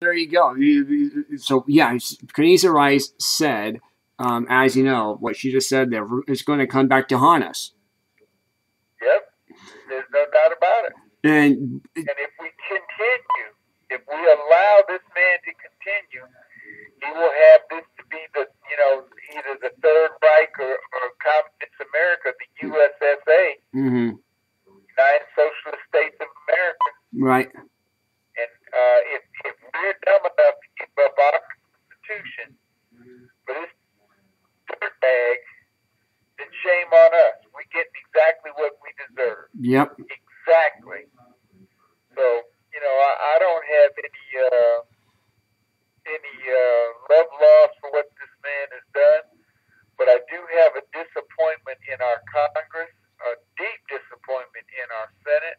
There you go. So yeah, Kenisa Rice said, as you know, what she just said there, it's going to come back to haunt us. Yep, there's no doubt about it. And if we continue, if we allow this man to continue, he will have this to be the, either the Third Reich or Communist America, the USSA, United Socialist States of America. Right. And if we're dumb enough to give up our Constitution for this dirt bag, then shame on us. We're getting exactly what we deserve. Yep. Exactly. So, I don't have any love lost for what this man has done, but I do have a disappointment in our Congress, a deep disappointment in our Senate,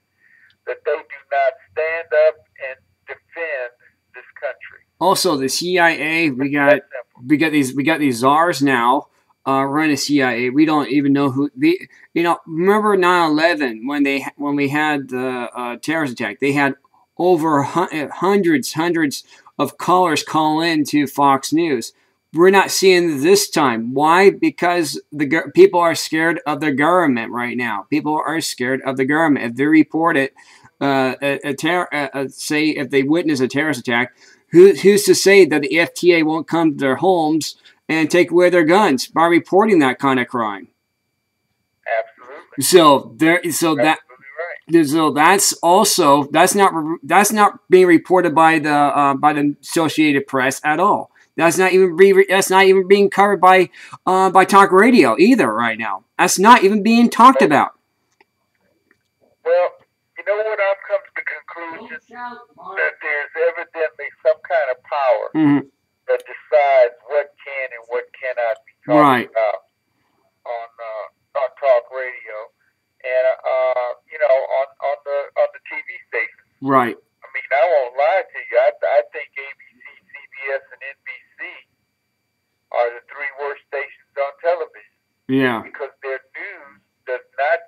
that they do not stand up and defend this country. Also, the CIA, we got these czars now running the CIA. We don't even know who the. Remember 9/11 when we had the terrorist attack? They had over hundreds of callers call in to Fox News. We're not seeing this time. Why? Because the people are scared of the government right now. People are scared of the government. If they report it, say if they witness a terrorist attack, who's to say that the FTA won't come to their homes and take away their guns by reporting that kind of crime? Absolutely. So that's not being reported by the Associated Press at all. That's not even being covered by talk radio either right now. That's not even being talked about. Well, you know what? I've come to the conclusion that there's evidently some kind of power that decides what can and what cannot be talked about on talk radio and on the TV stations. Right. I mean, I won't lie to you. I think ABC, CBS, and NBC are the three worst stations on television. Yeah. Because their news does not.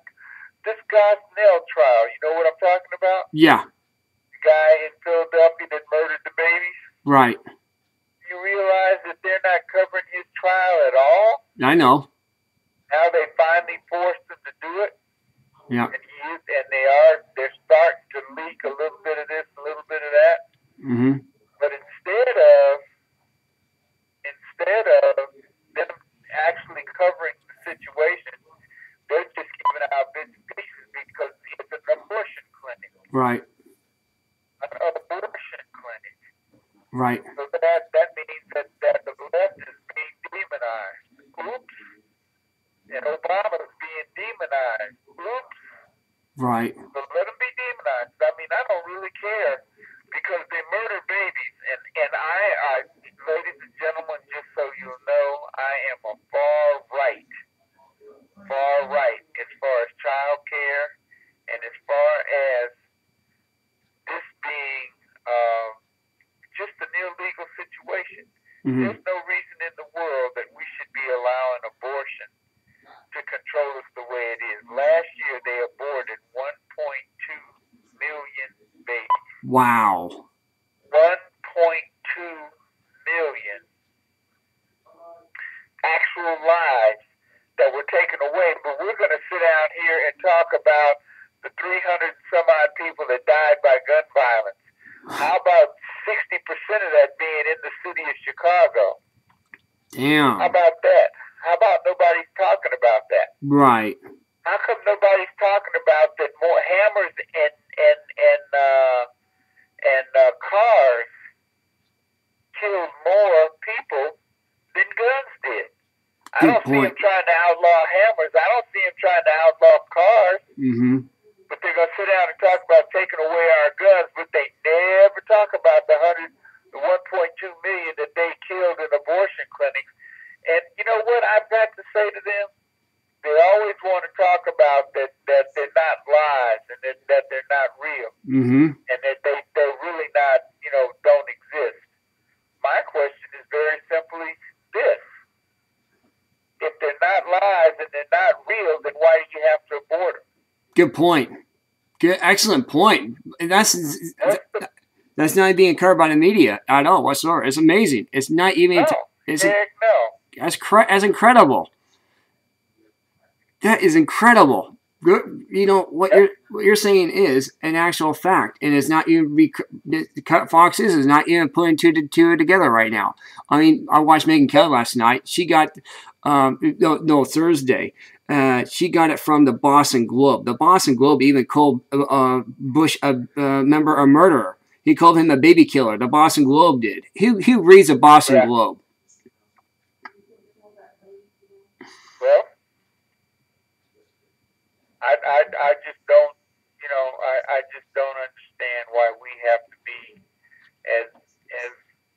This Gosnell trial, you know what I'm talking about? Yeah. The guy in Philadelphia that murdered the babies? Right. You realize that they're not covering his trial at all? I know. Now they finally forced him to do it? Yeah. And they're starting to leak a little bit of this, a little bit of that. Mm-hmm. But instead of them actually covering the situation, they're just giving out bits and pieces because it's an abortion clinic. Right. An abortion clinic. Right. So that means that the left is being demonized. Oops. And Obama's being demonized. Oops. Right. So let them be demonized. I mean, I don't really care because they murder babies. And I, ladies and gentlemen, just so you know, I am a far right as far as child care and as far as this being just an illegal situation. Mm-hmm. There's no reason in the world that we should be allowing abortion to control us the way it is. Last year, they aborted 1.2 million babies. Wow. 1.2 million actual lives that were taken away. But we're going to sit down here and talk about the 300 and some odd people that died by gun violence. How about 60% of that being in the city of Chicago? Damn. How about that? How about nobody's talking about that? Right. How come nobody's talking about that more hammers and cars killed more people than guns did? I don't see them trying to outlaw hammers. I don't see them trying to outlaw cars. Mm-hmm. But they're going to sit down and talk about taking away our guns, but they never talk about the 1.2 million that they killed in abortion clinics. And you know what I've got to say to them? They always want to talk about that they're not lies and that they're not real. Mm-hmm. And that they're really not, don't exist. My question is very simply this. If they're not lies and they're not real, then why did you have to abort them? Good point. Good, excellent point. That's That's not being covered by the media at all whatsoever. It's amazing. It's not even. No, it's heck no. That's incredible. That is incredible. You know what you're saying is an actual fact, and it's not even Fox is not even putting two together right now. I mean, I watched Megyn Kelly last night. She got Thursday. She got it from the Boston Globe. The Boston Globe even called Bush a murderer. He called him a baby killer. The Boston Globe did. Who reads the Boston Globe? Well, I just don't, I just don't understand why we have to be as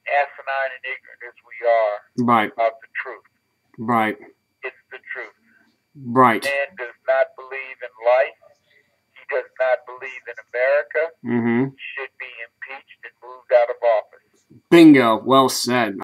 asinine and ignorant as we are of the truth. Right. It's the truth. Right. Man does not believe in life. He does not believe in America. Mm-hmm. He should be impeached and moved out of office. Bingo. Well said.